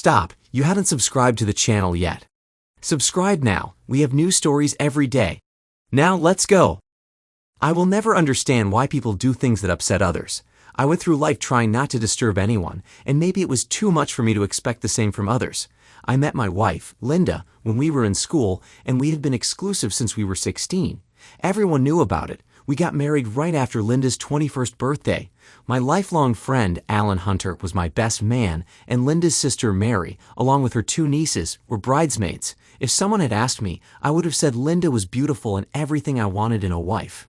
Stop, you haven't subscribed to the channel yet. Subscribe now, we have new stories every day. Now let's go. I will never understand why people do things that upset others. I went through life trying not to disturb anyone, and maybe it was too much for me to expect the same from others. I met my wife, Linda, when we were in school, and we had been exclusive since we were 16. Everyone knew about it. We got married right after Linda's 21st birthday. My lifelong friend, Alan Hunter, was my best man, and Linda's sister, Mary, along with her 2 nieces, were bridesmaids. If someone had asked me, I would have said Linda was beautiful and everything I wanted in a wife.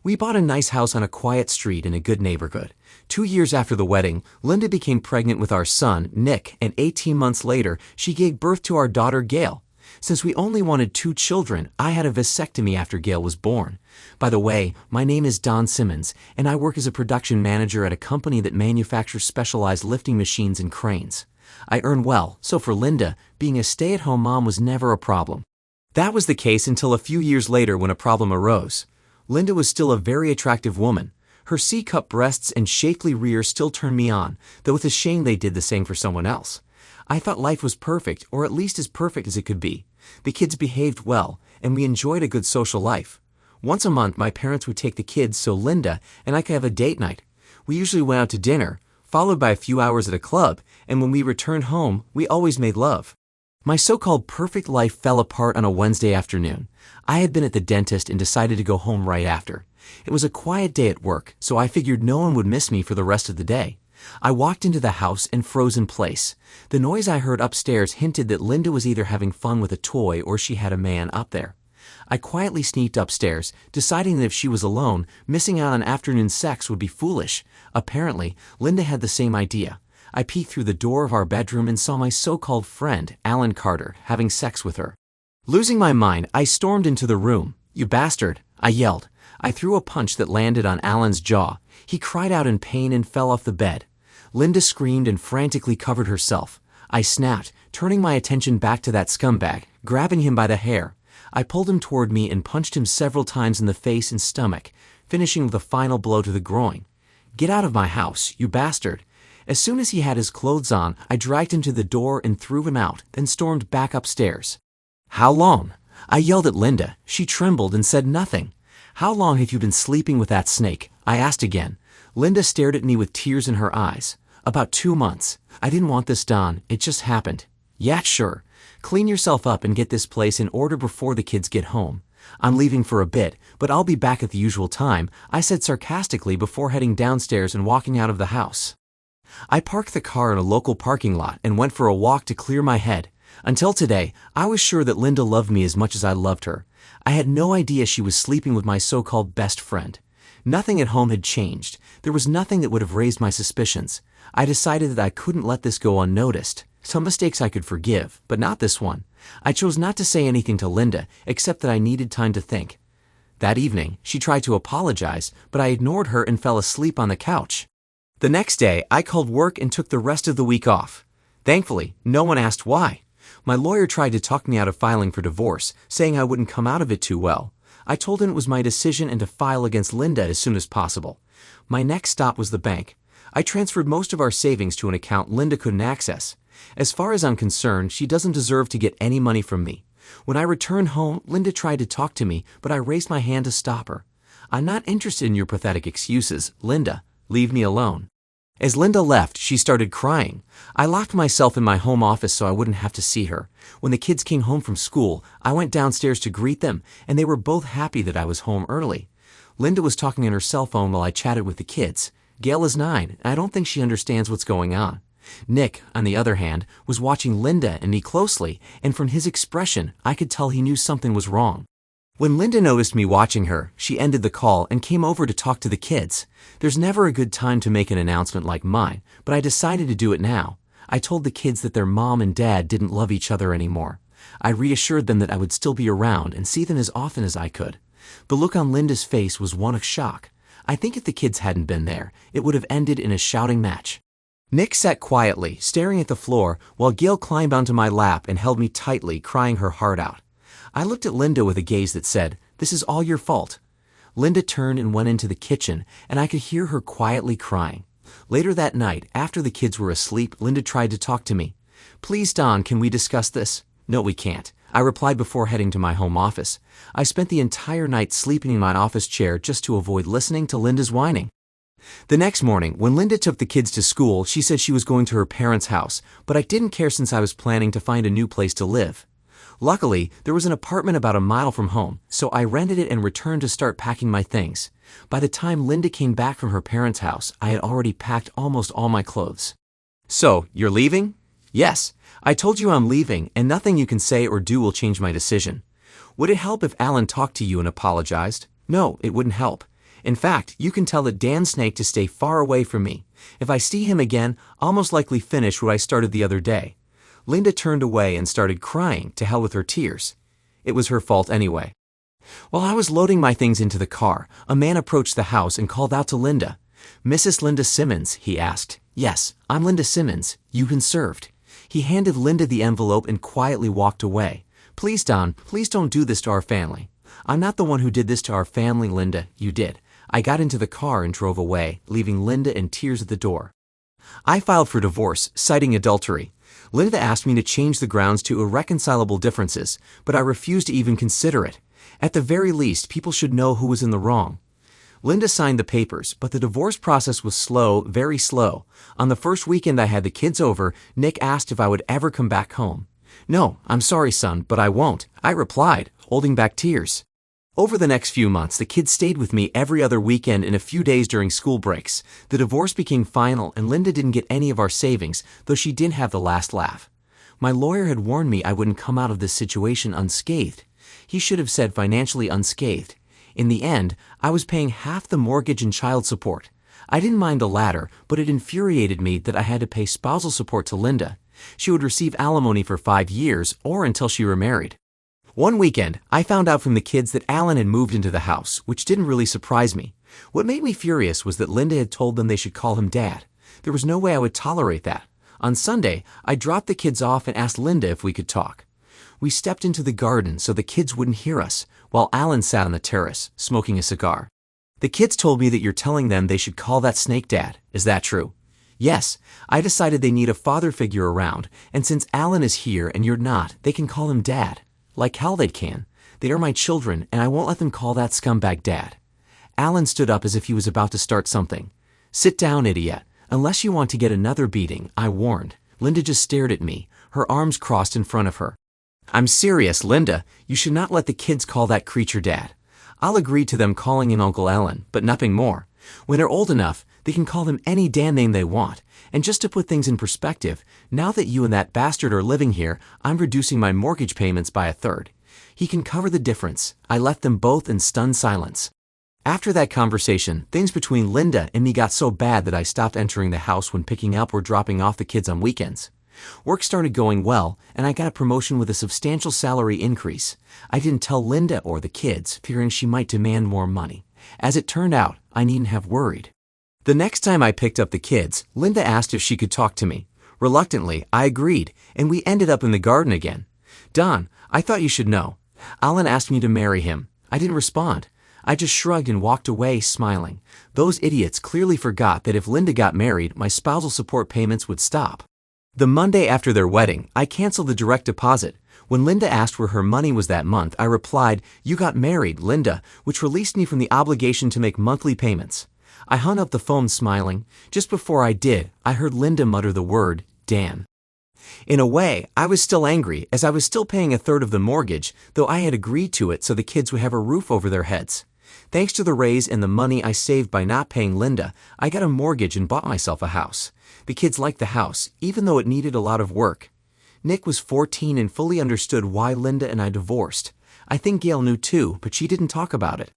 We bought a nice house on a quiet street in a good neighborhood. 2 years after the wedding, Linda became pregnant with our son, Nick, and 18 months later, she gave birth to our daughter, Gail. Since we only wanted 2 children, I had a vasectomy after Gail was born. By the way, my name is Don Simmons, and I work as a production manager at a company that manufactures specialized lifting machines and cranes. I earn well, so for Linda, being a stay-at-home mom was never a problem. That was the case until a few years later when a problem arose. Linda was still a very attractive woman. Her C-cup breasts and shapely rear still turned me on, though it's a shame they did the same for someone else. I thought life was perfect, or at least as perfect as it could be. The kids behaved well, and we enjoyed a good social life. Once a month, my parents would take the kids so Linda and I could have a date night. We usually went out to dinner, followed by a few hours at a club, and when we returned home, we always made love. My so-called perfect life fell apart on a Wednesday afternoon. I had been at the dentist and decided to go home right after. It was a quiet day at work, so I figured no one would miss me for the rest of the day. I walked into the house and froze in place. The noise I heard upstairs hinted that Linda was either having fun with a toy or she had a man up there. I quietly sneaked upstairs, deciding that if she was alone, missing out on afternoon sex would be foolish. Apparently, Linda had the same idea. I peeked through the door of our bedroom and saw my so-called friend, Alan Carter, having sex with her. Losing my mind, I stormed into the room. "You bastard!" I yelled. I threw a punch that landed on Alan's jaw. He cried out in pain and fell off the bed. Linda screamed and frantically covered herself. I snapped, turning my attention back to that scumbag, grabbing him by the hair. I pulled him toward me and punched him several times in the face and stomach, finishing with a final blow to the groin. "Get out of my house, you bastard!" As soon as he had his clothes on, I dragged him to the door and threw him out, then stormed back upstairs. "How long?" I yelled at Linda. She trembled and said nothing. "How long have you been sleeping with that snake?" I asked again. Linda stared at me with tears in her eyes. "About 2 months. I didn't want this, Don. It just happened." "Yeah, sure. Clean yourself up and get this place in order before the kids get home. I'm leaving for a bit, but I'll be back at the usual time," I said sarcastically before heading downstairs and walking out of the house. I parked the car in a local parking lot and went for a walk to clear my head. Until today, I was sure that Linda loved me as much as I loved her. I had no idea she was sleeping with my so-called best friend. Nothing at home had changed. There was nothing that would have raised my suspicions. I decided that I couldn't let this go unnoticed. Some mistakes I could forgive, but not this one. I chose not to say anything to Linda, except that I needed time to think. That evening, she tried to apologize, but I ignored her and fell asleep on the couch. The next day, I called work and took the rest of the week off. Thankfully, no one asked why. My lawyer tried to talk me out of filing for divorce, saying I wouldn't come out of it too well. I told him it was my decision and to file against Linda as soon as possible. My next stop was the bank. I transferred most of our savings to an account Linda couldn't access. As far as I'm concerned, she doesn't deserve to get any money from me. When I returned home, Linda tried to talk to me, but I raised my hand to stop her. "I'm not interested in your pathetic excuses, Linda. Leave me alone." As Linda left, she started crying. I locked myself in my home office so I wouldn't have to see her. When the kids came home from school, I went downstairs to greet them, and they were both happy that I was home early. Linda was talking on her cell phone while I chatted with the kids. Gail is 9, and I don't think she understands what's going on. Nick, on the other hand, was watching Linda and me closely, and from his expression, I could tell he knew something was wrong. When Linda noticed me watching her, she ended the call and came over to talk to the kids. There's never a good time to make an announcement like mine, but I decided to do it now. I told the kids that their mom and dad didn't love each other anymore. I reassured them that I would still be around and see them as often as I could. The look on Linda's face was one of shock. I think if the kids hadn't been there, it would have ended in a shouting match. Nick sat quietly, staring at the floor, while Gail climbed onto my lap and held me tightly, crying her heart out. I looked at Linda with a gaze that said, "This is all your fault." Linda turned and went into the kitchen, and I could hear her quietly crying. Later that night, after the kids were asleep, Linda tried to talk to me. Please, Don, can we discuss this? No, we can't, I replied before heading to my home office. I spent the entire night sleeping in my office chair just to avoid listening to Linda's whining. The next morning, when Linda took the kids to school, she said she was going to her parents' house, but I didn't care since I was planning to find a new place to live. Luckily, there was an apartment about a mile from home, so I rented it and returned to start packing my things. By the time Linda came back from her parents' house, I had already packed almost all my clothes. So, you're leaving? Yes, I told you I'm leaving, and nothing you can say or do will change my decision. Would it help if Alan talked to you and apologized? No, it wouldn't help. In fact, you can tell that Dan Snake to stay far away from me. If I see him again, I'll most likely finish what I started the other day. Linda turned away and started crying, to hell with her tears. It was her fault anyway. While I was loading my things into the car, a man approached the house and called out to Linda. "Mrs. Linda Simmons?" he asked. "Yes, I'm Linda Simmons. You've been served." He handed Linda the envelope and quietly walked away. "Please, Don, please don't do this to our family." "I'm not the one who did this to our family, Linda. You did." I got into the car and drove away, leaving Linda in tears at the door. I filed for divorce, citing adultery. Linda asked me to change the grounds to irreconcilable differences, but I refused to even consider it. At the very least, people should know who was in the wrong. Linda signed the papers, but the divorce process was slow, very slow. On the first weekend I had the kids over, Nick asked if I would ever come back home. "No, I'm sorry, son, but I won't," I replied, holding back tears. Over the next few months, the kids stayed with me every other weekend and a few days during school breaks. The divorce became final, and Linda didn't get any of our savings, though she didn't have the last laugh. My lawyer had warned me I wouldn't come out of this situation unscathed. He should have said financially unscathed. In the end, I was paying half the mortgage and child support. I didn't mind the latter, but it infuriated me that I had to pay spousal support to Linda. She would receive alimony for 5 years or until she remarried. One weekend, I found out from the kids that Alan had moved into the house, which didn't really surprise me. What made me furious was that Linda had told them they should call him Dad. There was no way I would tolerate that. On Sunday, I dropped the kids off and asked Linda if we could talk. We stepped into the garden so the kids wouldn't hear us, while Alan sat on the terrace, smoking a cigar. "The kids told me that you're telling them they should call that snake Dad. Is that true?" "Yes, I decided they need a father figure around, and since Alan is here and you're not, they can call him Dad. Like hell they can. They are my children, and I won't let them call that scumbag Dad." Alan stood up as if he was about to start something. "Sit down, idiot. Unless you want to get another beating," I warned. Linda just stared at me, her arms crossed in front of her. "I'm serious, Linda. You should not let the kids call that creature Dad. I'll agree to them calling him Uncle Alan, but nothing more. When they're old enough, they can call him any damn name they want. And just to put things in perspective, now that you and that bastard are living here, I'm reducing my mortgage payments by 1/3. He can cover the difference." I left them both in stunned silence. After that conversation, things between Linda and me got so bad that I stopped entering the house when picking up or dropping off the kids on weekends. Work started going well, and I got a promotion with a substantial salary increase. I didn't tell Linda or the kids, fearing she might demand more money. As it turned out, I needn't have worried. The next time I picked up the kids, Linda asked if she could talk to me. Reluctantly, I agreed, and we ended up in the garden again. "Don, I thought you should know. Alan asked me to marry him." I didn't respond. I just shrugged and walked away, smiling. Those idiots clearly forgot that if Linda got married, my spousal support payments would stop. The Monday after their wedding, I canceled the direct deposit. When Linda asked where her money was that month, I replied, "You got married, Linda," which released me from the obligation to make monthly payments. I hung up the phone smiling. Just before I did, I heard Linda mutter the word, "Dan." In a way, I was still angry, as I was still paying 1/3 of the mortgage, though I had agreed to it so the kids would have a roof over their heads. Thanks to the raise and the money I saved by not paying Linda, I got a mortgage and bought myself a house. The kids liked the house, even though it needed a lot of work. Nick was 14 and fully understood why Linda and I divorced. I think Gail knew too, but she didn't talk about it.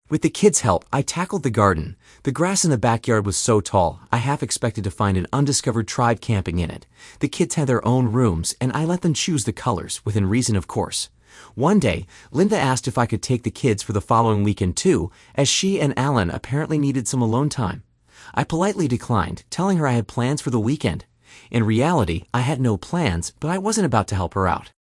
With the kids' help, I tackled the garden. The grass in the backyard was so tall, I half expected to find an undiscovered tribe camping in it. The kids had their own rooms, and I let them choose the colors, within reason of course. One day, Linda asked if I could take the kids for the following weekend too, as she and Alan apparently needed some alone time. I politely declined, telling her I had plans for the weekend. In reality, I had no plans, but I wasn't about to help her out.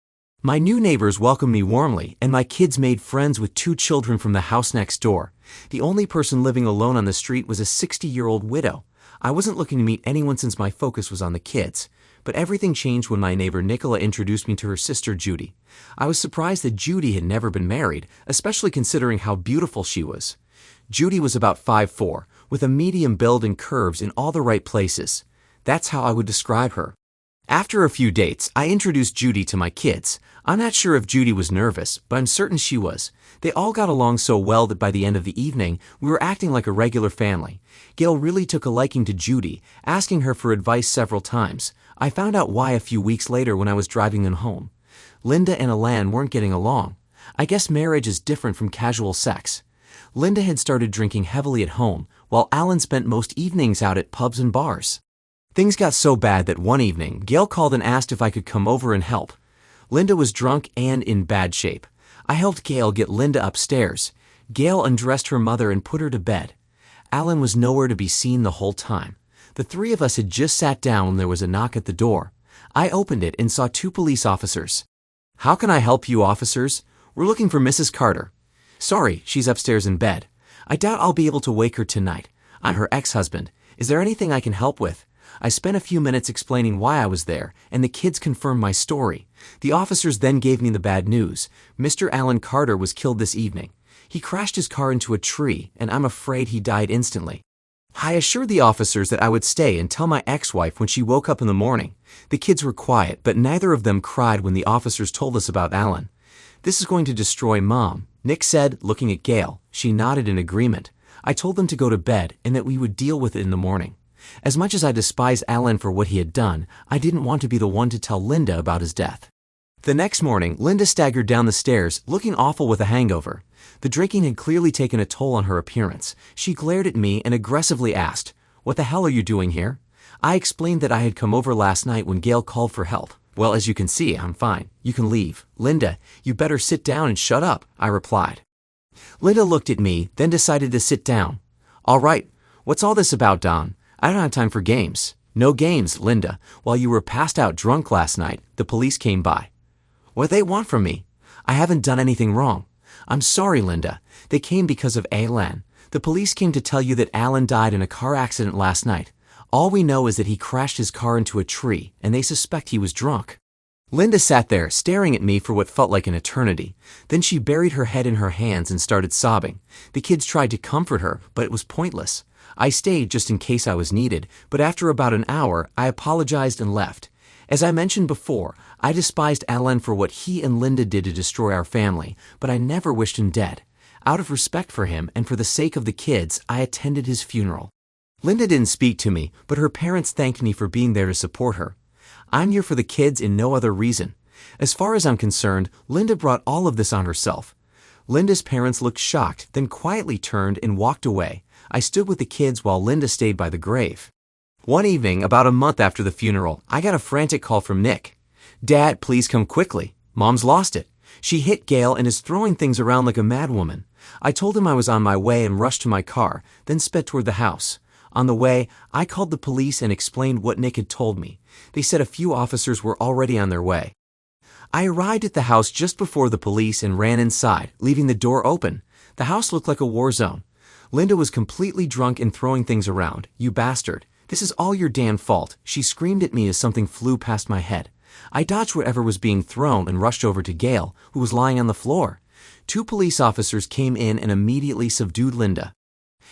My new neighbors welcomed me warmly, and my kids made friends with 2 children from the house next door. The only person living alone on the street was a 60-year-old widow. I wasn't looking to meet anyone since my focus was on the kids. But everything changed when my neighbor Nicola introduced me to her sister Judy. I was surprised that Judy had never been married, especially considering how beautiful she was. Judy was about 5'4", with a medium build and curves in all the right places. That's how I would describe her. After a few dates, I introduced Judy to my kids. I'm not sure if Judy was nervous, but I'm certain she was. They all got along so well that by the end of the evening, we were acting like a regular family. Gail really took a liking to Judy, asking her for advice several times. I found out why a few weeks later when I was driving them home. Linda and Alan weren't getting along. I guess marriage is different from casual sex. Linda had started drinking heavily at home, while Alan spent most evenings out at pubs and bars. Things got so bad that one evening, Gail called and asked if I could come over and help. Linda was drunk and in bad shape. I helped Gail get Linda upstairs. Gail undressed her mother and put her to bed. Alan was nowhere to be seen the whole time. The three of us had just sat down when there was a knock at the door. I opened it and saw 2 police officers. "How can I help you, officers? We're looking for Mrs. Carter." "Sorry, she's upstairs in bed. I doubt I'll be able to wake her tonight. I'm her ex-husband. Is there anything I can help with?" I spent a few minutes explaining why I was there, and the kids confirmed my story. The officers then gave me the bad news. Mr. Alan Carter was killed this evening. He crashed his car into a tree, and I'm afraid he died instantly. I assured the officers that I would stay and tell my ex-wife when she woke up in the morning. The kids were quiet, but neither of them cried when the officers told us about Alan. "This is going to destroy Mom," Nick said, looking at Gail. She nodded in agreement. I told them to go to bed and that we would deal with it in the morning. As much as I despised Alan for what he had done, I didn't want to be the one to tell Linda about his death. The next morning, Linda staggered down the stairs, looking awful with a hangover. The drinking had clearly taken a toll on her appearance. She glared at me and aggressively asked, "What the hell are you doing here?" I explained that I had come over last night when Gail called for help. "Well, as you can see, I'm fine. You can leave." "Linda, you better sit down and shut up," I replied. Linda looked at me, then decided to sit down. "All right, what's all this about, Don? I don't have time for games." "No games, Linda. While you were passed out drunk last night, the police came by." "What do they want from me? I haven't done anything wrong." "I'm sorry, Linda. They came because of Alan. The police came to tell you that Alan died in a car accident last night. All we know is that he crashed his car into a tree, and they suspect he was drunk." Linda sat there, staring at me for what felt like an eternity. Then she buried her head in her hands and started sobbing. The kids tried to comfort her, but it was pointless. I stayed just in case I was needed, but after about an hour, I apologized and left. As I mentioned before, I despised Alan for what he and Linda did to destroy our family, but I never wished him dead. Out of respect for him and for the sake of the kids, I attended his funeral. Linda didn't speak to me, but her parents thanked me for being there to support her. I'm here for the kids and no other reason. As far as I'm concerned, Linda brought all of this on herself. Linda's parents looked shocked, then quietly turned and walked away. I stood with the kids while Linda stayed by the grave. One evening, about a month after the funeral, I got a frantic call from Nick. "Dad, please come quickly. Mom's lost it. She hit Gail and is throwing things around like a madwoman." I told him I was on my way and rushed to my car, then sped toward the house. On the way, I called the police and explained what Nick had told me. They said a few officers were already on their way. I arrived at the house just before the police and ran inside, leaving the door open. The house looked like a war zone. Linda was completely drunk and throwing things around. "You bastard. This is all your damn fault," she screamed at me as something flew past my head. I dodged whatever was being thrown and rushed over to Gail, who was lying on the floor. 2 police officers came in and immediately subdued Linda.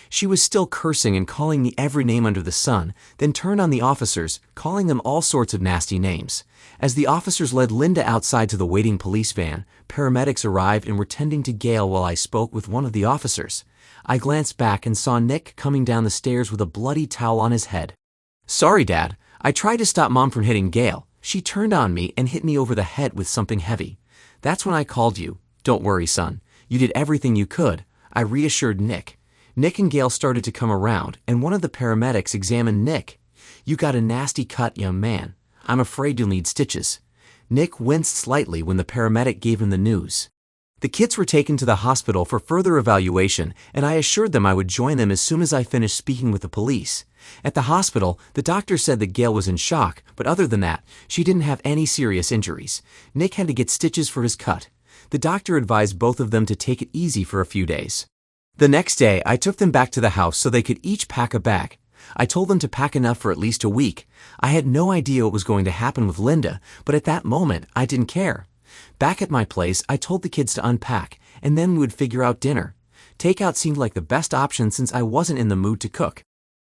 She was still cursing and calling me every name under the sun, then turned on the officers, calling them all sorts of nasty names. As the officers led Linda outside to the waiting police van, paramedics arrived and were tending to Gail while I spoke with one of the officers. I glanced back and saw Nick coming down the stairs with a bloody towel on his head. "Sorry, Dad. I tried to stop Mom from hitting Gail. She turned on me and hit me over the head with something heavy. That's when I called you. Don't worry, son. You did everything you could," I reassured Nick. Nick and Gail started to come around, and one of the paramedics examined Nick. "You got a nasty cut, young man. I'm afraid you'll need stitches." Nick winced slightly when the paramedic gave him the news. The kids were taken to the hospital for further evaluation, and I assured them I would join them as soon as I finished speaking with the police. At the hospital, the doctor said that Gail was in shock, but other than that, she didn't have any serious injuries. Nick had to get stitches for his cut. The doctor advised both of them to take it easy for a few days. The next day, I took them back to the house so they could each pack a bag. I told them to pack enough for at least a week. I had no idea what was going to happen with Linda, but at that moment, I didn't care. Back at my place, I told the kids to unpack, and then we would figure out dinner. Takeout seemed like the best option since I wasn't in the mood to cook.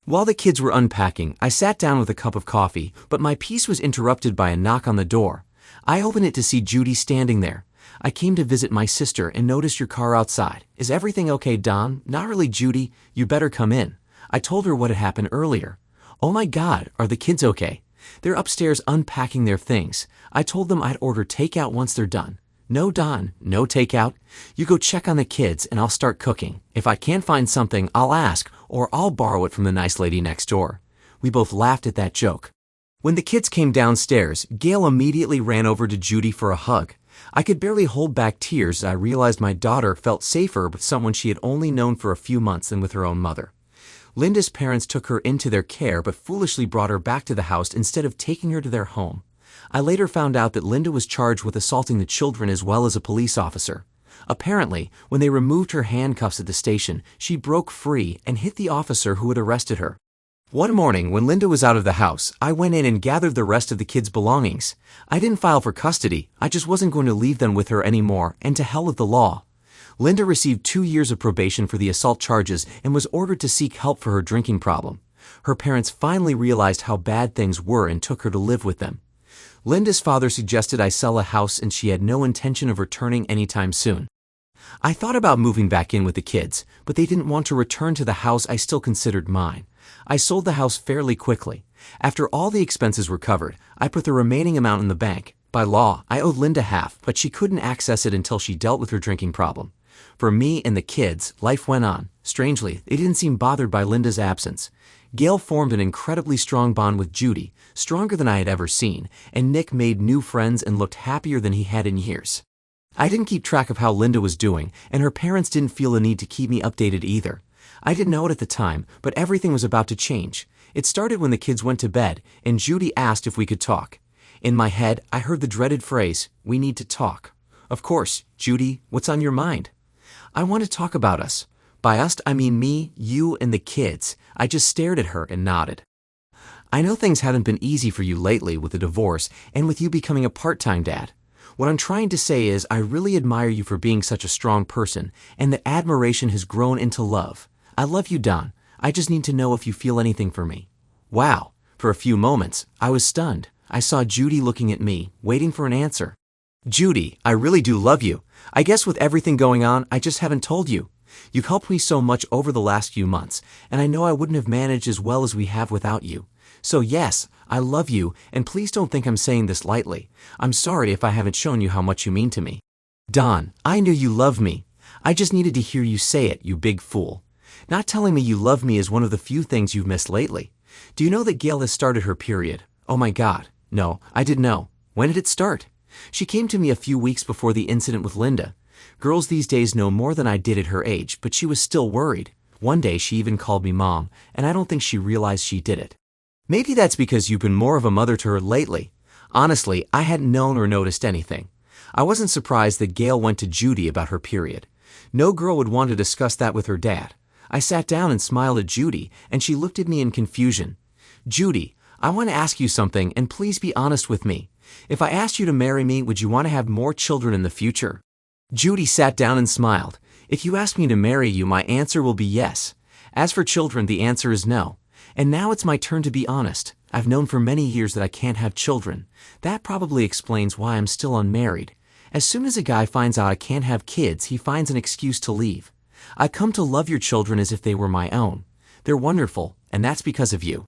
While the kids were unpacking, I sat down with a cup of coffee, but my peace was interrupted by a knock on the door. I opened it to see Judy standing there. I came to visit my sister and noticed your car outside. Is everything okay, Don? Not really, Judy. You'd better come in. I told her what had happened earlier. Oh my God, are the kids okay? They're upstairs unpacking their things. I told them I'd order takeout once they're done. No, Don, no takeout. You go check on the kids and I'll start cooking. If I can't find something, I'll ask, or I'll borrow it from the nice lady next door. We both laughed at that joke. When the kids came downstairs, Gail immediately ran over to Judy for a hug. I could barely hold back tears as I realized my daughter felt safer with someone she had only known for a few months than with her own mother. Linda's parents took her into their care but foolishly brought her back to the house instead of taking her to their home. I later found out that Linda was charged with assaulting the children as well as a police officer. Apparently, when they removed her handcuffs at the station, she broke free and hit the officer who had arrested her. One morning, when Linda was out of the house, I went in and gathered the rest of the kids' belongings. I didn't file for custody, I just wasn't going to leave them with her anymore, and to hell with the law. Linda received 2 years of probation for the assault charges and was ordered to seek help for her drinking problem. Her parents finally realized how bad things were and took her to live with them. Linda's father suggested I sell a house and she had no intention of returning anytime soon. I thought about moving back in with the kids, but they didn't want to return to the house I still considered mine. I sold the house fairly quickly. After all the expenses were covered, I put the remaining amount in the bank. By law, I owed Linda half, but she couldn't access it until she dealt with her drinking problem. For me and the kids, life went on. Strangely, they didn't seem bothered by Linda's absence. Gail formed an incredibly strong bond with Judy, stronger than I had ever seen, and Nick made new friends and looked happier than he had in years. I didn't keep track of how Linda was doing, and her parents didn't feel the need to keep me updated either. I didn't know it at the time, but everything was about to change. It started when the kids went to bed, and Judy asked if we could talk. In my head, I heard the dreaded phrase, "We need to talk." Of course, Judy, what's on your mind? I want to talk about us. By us, I mean me, you, and the kids. I just stared at her and nodded. I know things haven't been easy for you lately with the divorce and with you becoming a part-time dad. What I'm trying to say is I really admire you for being such a strong person, and that admiration has grown into love. I love you, Don. I just need to know if you feel anything for me. Wow. For a few moments, I was stunned. I saw Judy looking at me, waiting for an answer. Judy, I really do love you. I guess with everything going on, I just haven't told you. You've helped me so much over the last few months, and I know I wouldn't have managed as well as we have without you. So yes, I love you, and please don't think I'm saying this lightly. I'm sorry if I haven't shown you how much you mean to me. Don, I knew you loved me. I just needed to hear you say it, you big fool. Not telling me you love me is one of the few things you've missed lately. Do you know that Gail has started her period? Oh my God. No, I didn't know. When did it start? She came to me a few weeks before the incident with Linda. Girls these days know more than I did at her age, but she was still worried. One day she even called me mom, and I don't think she realized she did it. Maybe that's because you've been more of a mother to her lately. Honestly, I hadn't known or noticed anything. I wasn't surprised that Gail went to Judy about her period. No girl would want to discuss that with her dad. I sat down and smiled at Judy, and she looked at me in confusion. Judy, I want to ask you something, and please be honest with me. If I asked you to marry me, would you want to have more children in the future? Judy sat down and smiled. If you ask me to marry you, my answer will be yes. As for children, the answer is no. And now it's my turn to be honest. I've known for many years that I can't have children. That probably explains why I'm still unmarried. As soon as a guy finds out I can't have kids, he finds an excuse to leave. I come to love your children as if they were my own. They're wonderful, and that's because of you.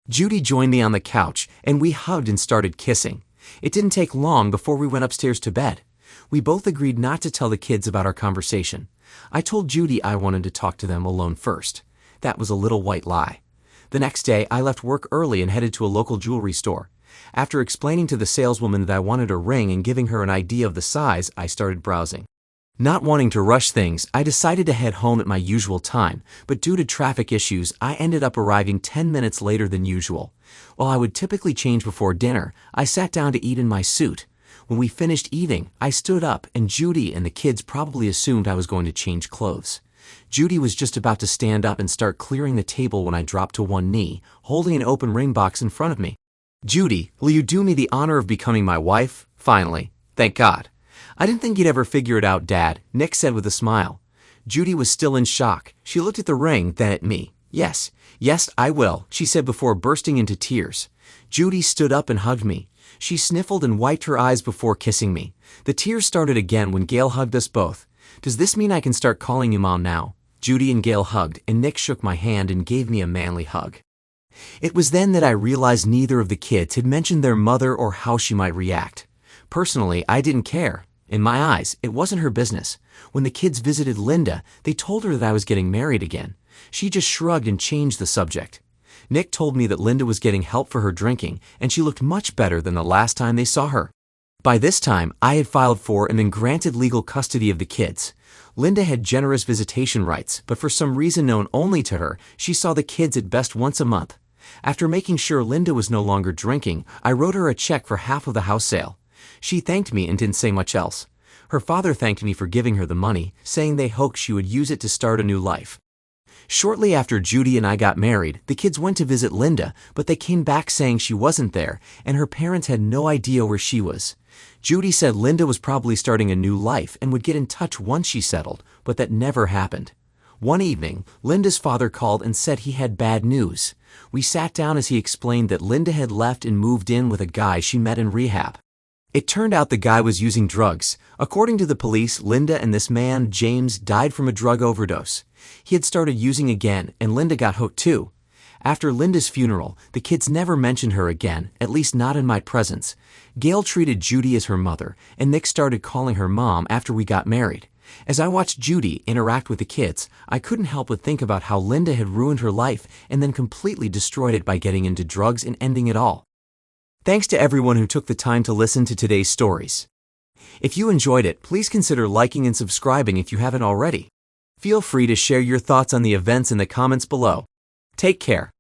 Judy joined me on the couch, and we hugged and started kissing. It didn't take long before we went upstairs to bed. We both agreed not to tell the kids about our conversation. I told Judy I wanted to talk to them alone first. That was a little white lie. The next day, I left work early and headed to a local jewelry store. After explaining to the saleswoman that I wanted a ring and giving her an idea of the size, I started browsing. Not wanting to rush things, I decided to head home at my usual time, but due to traffic issues, I ended up arriving 10 minutes later than usual. While I would typically change before dinner, I sat down to eat in my suit. When we finished eating, I stood up, and Judy and the kids probably assumed I was going to change clothes. Judy was just about to stand up and start clearing the table when I dropped to one knee, holding an open ring box in front of me. "Judy, will you do me the honor of becoming my wife? Finally. Thank God." "I didn't think you'd ever figure it out, Dad," Nick said with a smile. Judy was still in shock. She looked at the ring, then at me. Yes, I will," she said before bursting into tears. Judy stood up and hugged me. She sniffled and wiped her eyes before kissing me. The tears started again when Gail hugged us both. "Does this mean I can start calling you Mom now?" Judy and Gail hugged, and Nick shook my hand and gave me a manly hug. It was then that I realized neither of the kids had mentioned their mother or how she might react. Personally, I didn't care. In my eyes, it wasn't her business. When the kids visited Linda, they told her that I was getting married again. She just shrugged and changed the subject. Nick told me that Linda was getting help for her drinking, and she looked much better than the last time they saw her. By this time, I had filed for and been granted legal custody of the kids. Linda had generous visitation rights, but for some reason known only to her, she saw the kids at best once a month. After making sure Linda was no longer drinking, I wrote her a check for half of the house sale. She thanked me and didn't say much else. Her father thanked me for giving her the money, saying they hoped she would use it to start a new life. Shortly after Judy and I got married, the kids went to visit Linda, but they came back saying she wasn't there, and her parents had no idea where she was. Judy said Linda was probably starting a new life and would get in touch once she settled, but that never happened. One evening, Linda's father called and said he had bad news. We sat down as he explained that Linda had left and moved in with a guy she met in rehab. It turned out the guy was using drugs. According to the police, Linda and this man, James, died from a drug overdose. He had started using again, and Linda got hooked too. After Linda's funeral, the kids never mentioned her again, at least not in my presence. Gail treated Judy as her mother, and Nick started calling her Mom after we got married. As I watched Judy interact with the kids, I couldn't help but think about how Linda had ruined her life and then completely destroyed it by getting into drugs and ending it all. Thanks to everyone who took the time to listen to today's stories. If you enjoyed it, please consider liking and subscribing if you haven't already. Feel free to share your thoughts on the events in the comments below. Take care.